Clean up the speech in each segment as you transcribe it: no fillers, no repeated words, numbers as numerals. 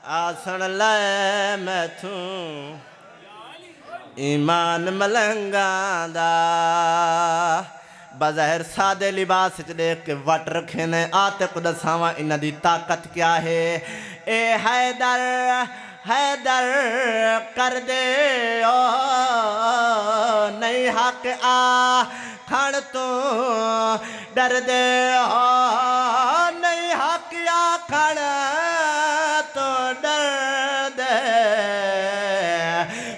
आसन लाए मैथू ईमान मलंगा दा बज़ाहिर सादे लिबास च देख के वट रखे ने आते को दसावा इन्हां दी ताकत क्या है। ए हैदर हैदर कर दे ओ नहीं हक आ खण तो डर दे हो नहीं हक आ खण तो डर दे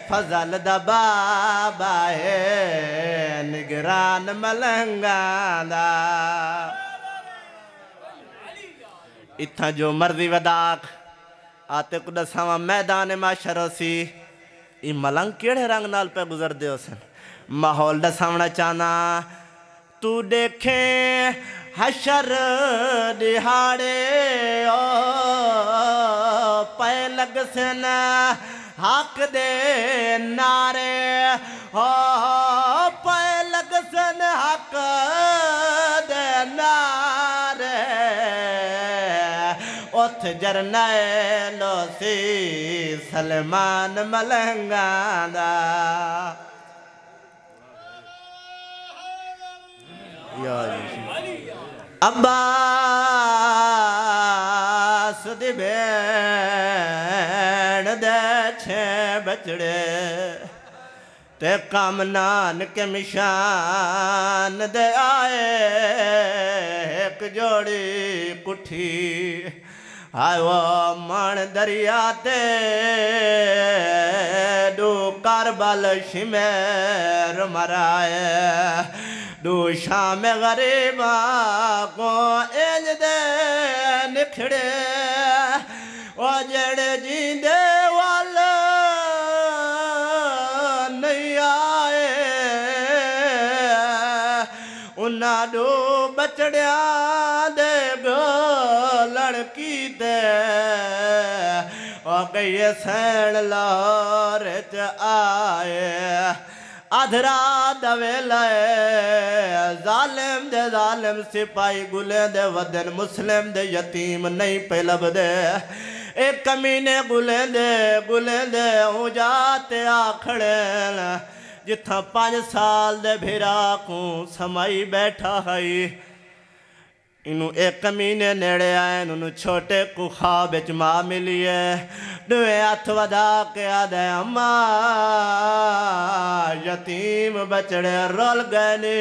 फजल दा बाबा है निगरान मलंगा दा इत्थां जो मर्जी वदाक आते को दसावा मैदान माशर सी ई मलंग केड़े रंग नाल पे गुजरदे हो सन माहौल दसावना चाहना तू देखे हशर दिहाड़े ओ पै लग सन हक दे नारे हो पै लग सन हक दे नारे उथ जरनैलो सी सलमान मलंगा दा अब्बास दी भेण दे छे बचड़े ते कम नानक मिशान दे आए एक जोड़ी कुठी हाय वो मन दरिया ते दू करबल शिमेर मराए दू शाम गरीबा को इंज दे निखड़े ओ जड़े जींदे वाल नहीं आए उन्हां दू बचड़िया दे लड़की दे ओ गई सैन लार च आए अधरा दवेला जालिम दे जालिम सिपाही गुले दे वदन मुस्लिम दे यतीम नहीं पे लभदे एक कमीने गुले दे उजाते आखड़े जिथा 5 साल दे भिरा को समाई बैठा है इनू एक कमीने नेड़े आए इनू छोटे को ख्वाब विच मां मिली है दुए हथ वधा के आदे अम्मा यतीम बचड़े रोल गए ने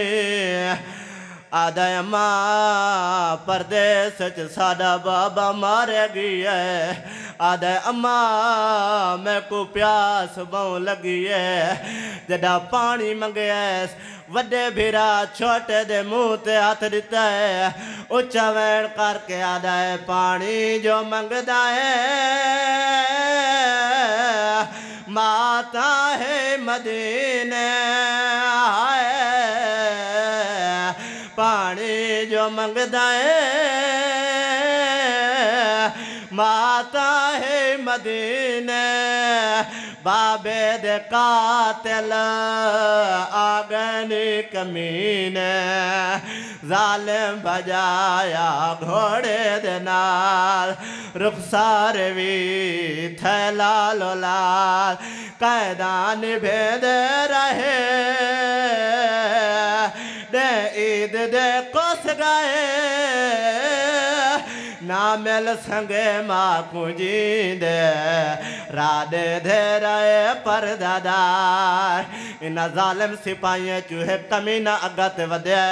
आदे अम्मा परदेस च साडा बाबा मारे गया है आदे अम्मा मैं को प्यास बहु लगी है जदा पानी मंगया वड्डे भिरा छोटे दे मुँह ते हाथ दिता है उच्चा वैन करके आदा है पानी जो मंगदा है माता है मदीने है पानी जो मंगदा है माता है मदीने बाबे दे कातिल आगनी कमीने जालिम बजाया घोड़े दे नाल रुखसार भी थे लालो लाल कैदान भेद रहे दे ईद दे कोस गए ना मिल संगे माँ को जींदे राधे दे रहे परदादार इन जालिम सिपाही चूहे कमीना अगत वधे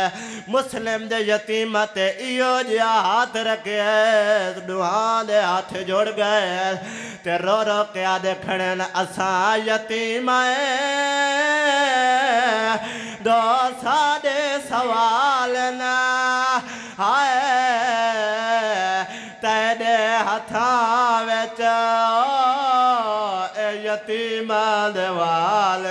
मुस्लिम दे यतीम ते इयो जिहा हाथ रखे दुआ दे हाथ जोड़ गए ते रो रो के आदे खड़े न असा यतीम दो साडे सवाल ना हाय तेरे हथां विच यतीम दे वाल